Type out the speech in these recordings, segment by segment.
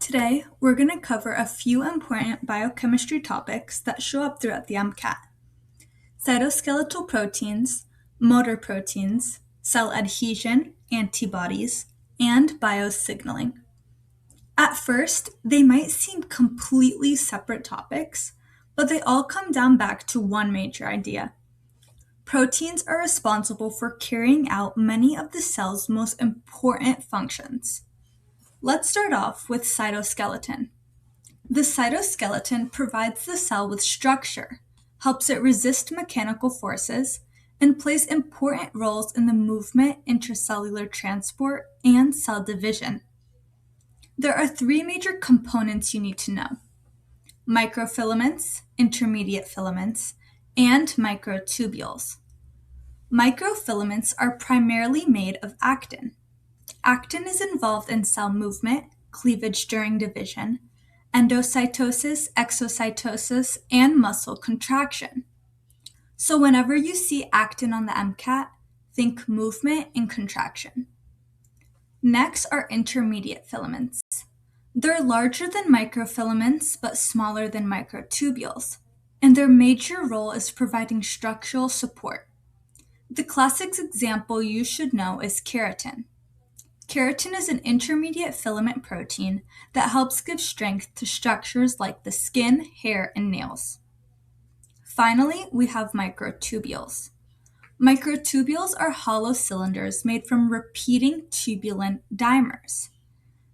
Today, we're going to cover a few important biochemistry topics that show up throughout the MCAT: cytoskeletal proteins, motor proteins, cell adhesion, antibodies, and biosignaling. At first, they might seem completely separate topics, but they all come down back to one major idea. Proteins are responsible for carrying out many of the cell's most important functions. Let's start off with cytoskeleton. The cytoskeleton provides the cell with structure, helps it resist mechanical forces, and plays important roles in the movement, intracellular transport, and cell division. There are three major components you need to know: microfilaments, intermediate filaments, and microtubules. Microfilaments are primarily made of actin. Actin is involved in cell movement, cleavage during division, endocytosis, exocytosis, and muscle contraction. So whenever you see actin on the MCAT, think movement and contraction. Next are intermediate filaments. They're larger than microfilaments but smaller than microtubules, and their major role is providing structural support. The classic example you should know is keratin. Keratin is an intermediate filament protein that helps give strength to structures like the skin, hair, and nails. Finally, we have microtubules. Microtubules are hollow cylinders made from repeating tubulin dimers.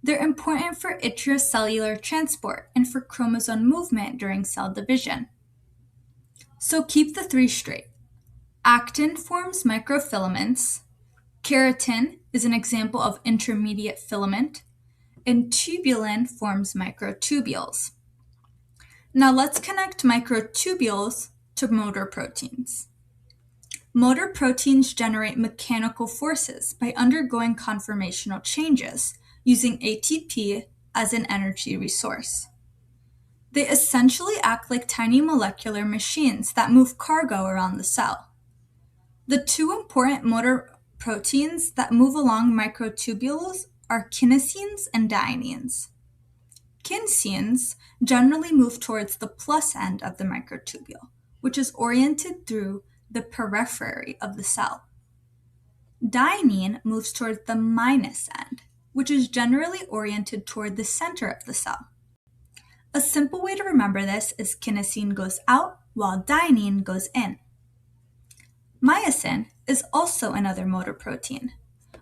They're important for intracellular transport and for chromosome movement during cell division. So keep the three straight. Actin forms microfilaments, keratin is an example of intermediate filament, and tubulin forms microtubules. Now let's connect microtubules to motor proteins. Motor proteins generate mechanical forces by undergoing conformational changes using ATP as an energy resource. They essentially act like tiny molecular machines that move cargo around the cell. The two important motor proteins that move along microtubules are kinesins and dyneins. Kinesins generally move towards the plus end of the microtubule, which is oriented through the periphery of the cell. Dynein moves towards the minus end, which is generally oriented toward the center of the cell. A simple way to remember this is kinesin goes out while dynein goes in. Myosin is also another motor protein,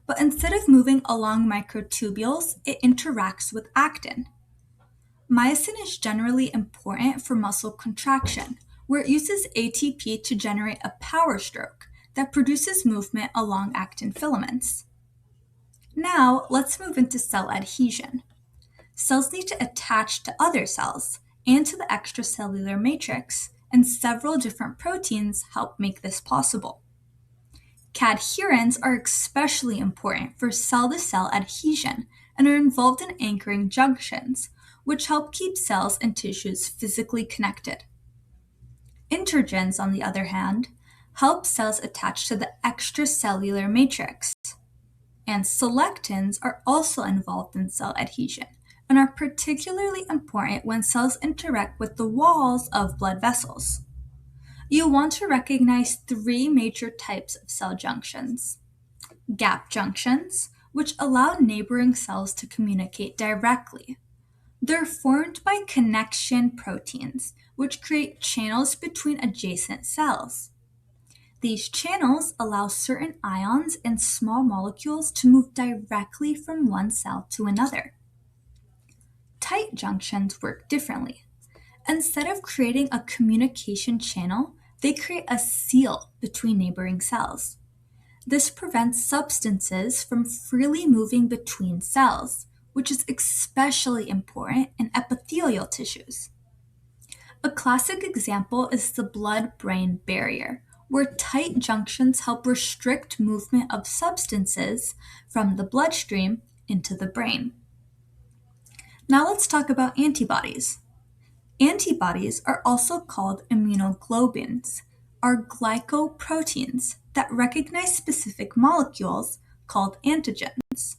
but instead of moving along microtubules, it interacts with actin. Myosin is generally important for muscle contraction, where it uses ATP to generate a power stroke that produces movement along actin filaments. Now, let's move into cell adhesion. Cells need to attach to other cells and to the extracellular matrix, and several different proteins help make this possible. Cadherins are especially important for cell-to-cell adhesion and are involved in anchoring junctions, which help keep cells and tissues physically connected. Integrins, on the other hand, help cells attach to the extracellular matrix. And selectins are also involved in cell adhesion and are particularly important when cells interact with the walls of blood vessels. You'll want to recognize three major types of cell junctions: gap junctions, which allow neighboring cells to communicate directly. They're formed by connection proteins, which create channels between adjacent cells. These channels allow certain ions and small molecules to move directly from one cell to another. Tight junctions work differently. Instead of creating a communication channel, they create a seal between neighboring cells. This prevents substances from freely moving between cells, which is especially important in epithelial tissues. A classic example is the blood-brain barrier, where tight junctions help restrict movement of substances from the bloodstream into the brain. Now let's talk about antibodies. Antibodies are also called immunoglobulins, are glycoproteins that recognize specific molecules called antigens.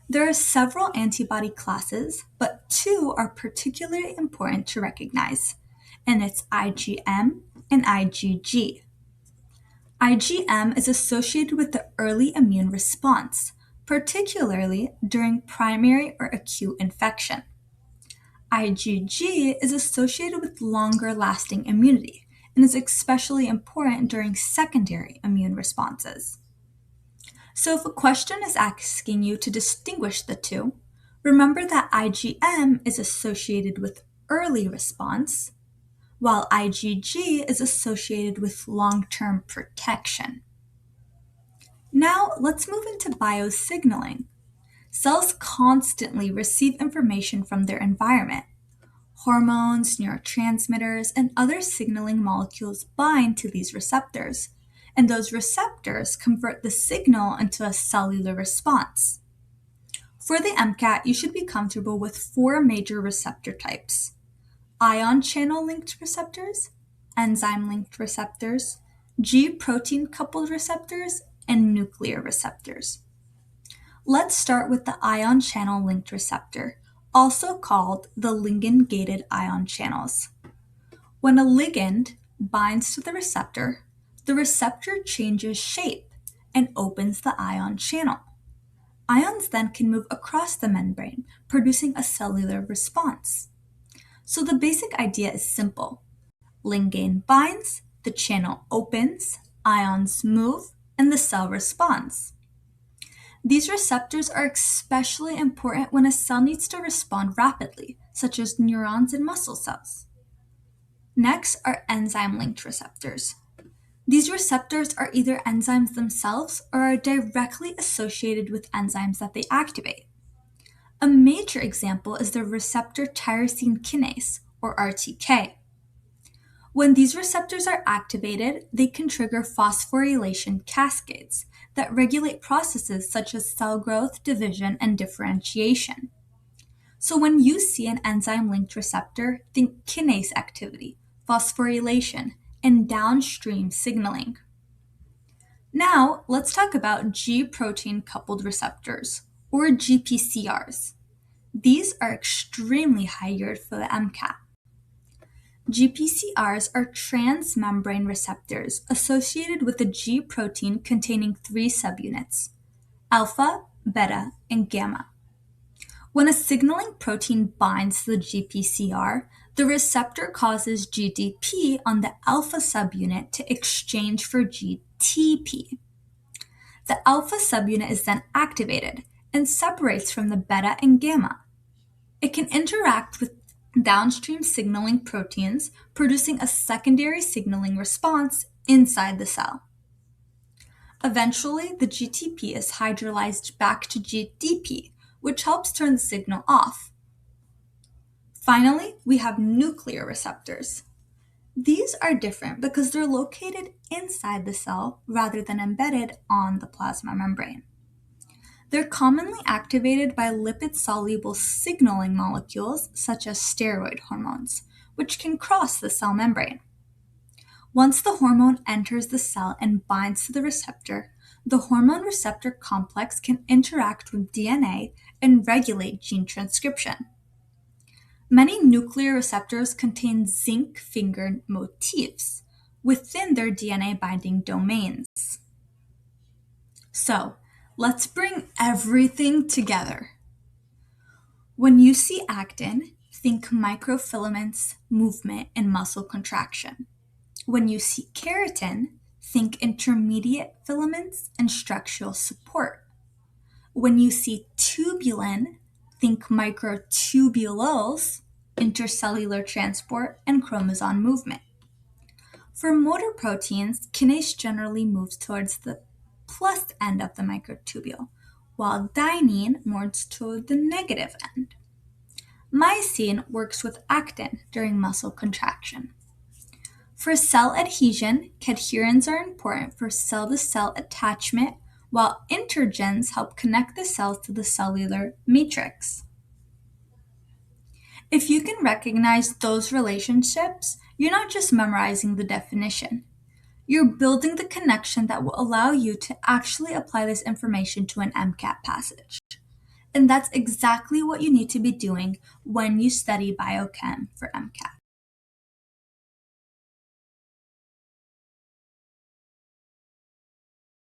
There are several antibody classes, but two are particularly important to recognize, and it's IgM and IgG. IgM is associated with the early immune response, particularly during primary or acute infection. IgG is associated with longer lasting immunity and is especially important during secondary immune responses. So, if a question is asking you to distinguish the two, remember that IgM is associated with early response, while IgG is associated with long-term protection. Now, let's move into biosignaling. Cells constantly receive information from their environment. Hormones, neurotransmitters, and other signaling molecules bind to these receptors, and those receptors convert the signal into a cellular response. For the MCAT, you should be comfortable with four major receptor types: ion channel linked receptors, enzyme-linked receptors, G-protein coupled receptors, and nuclear receptors. Let's start with the ion channel linked receptor, also called the ligand-gated ion channels. When a ligand binds to the receptor changes shape and opens the ion channel. Ions then can move across the membrane, producing a cellular response. So the basic idea is simple. Ligand binds, the channel opens, ions move, and the cell responds. These receptors are especially important when a cell needs to respond rapidly, such as neurons and muscle cells. Next are enzyme-linked receptors. These receptors are either enzymes themselves or are directly associated with enzymes that they activate. A major example is the receptor tyrosine kinase, or RTK. When these receptors are activated, they can trigger phosphorylation cascades that regulate processes such as cell growth, division, and differentiation. So when you see an enzyme-linked receptor, think kinase activity, phosphorylation, and downstream signaling. Now, let's talk about G-protein coupled receptors, or GPCRs. These are extremely high yield for the MCAT. GPCRs are transmembrane receptors associated with the G protein containing three subunits: alpha, beta, and gamma. When a signaling protein binds to the GPCR, the receptor causes GDP on the alpha subunit to exchange for GTP. The alpha subunit is then activated and separates from the beta and gamma. It can interact with downstream signaling proteins, producing a secondary signaling response inside the cell. Eventually, the GTP is hydrolyzed back to GDP, which helps turn the signal off. Finally, we have nuclear receptors. These are different because they're located inside the cell rather than embedded on the plasma membrane. They're commonly activated by lipid-soluble signaling molecules such as steroid hormones, which can cross the cell membrane. Once the hormone enters the cell and binds to the receptor, the hormone-receptor complex can interact with DNA and regulate gene transcription. Many nuclear receptors contain zinc finger motifs within their DNA binding domains. So, let's bring everything together. When you see actin, think microfilaments, movement, and muscle contraction. When you see keratin, think intermediate filaments and structural support. When you see tubulin, think microtubules, intercellular transport, and chromosome movement. For motor proteins, kinase generally moves towards the plus end of the microtubule, while dynein moves toward the negative end. Myosin works with actin during muscle contraction. For cell adhesion, cadherins are important for cell-to-cell attachment, while integrins help connect the cells to the cellular matrix. If you can recognize those relationships, you're not just memorizing the definition. You're building the connection that will allow you to actually apply this information to an MCAT passage. And that's exactly what you need to be doing when you study biochem for MCAT.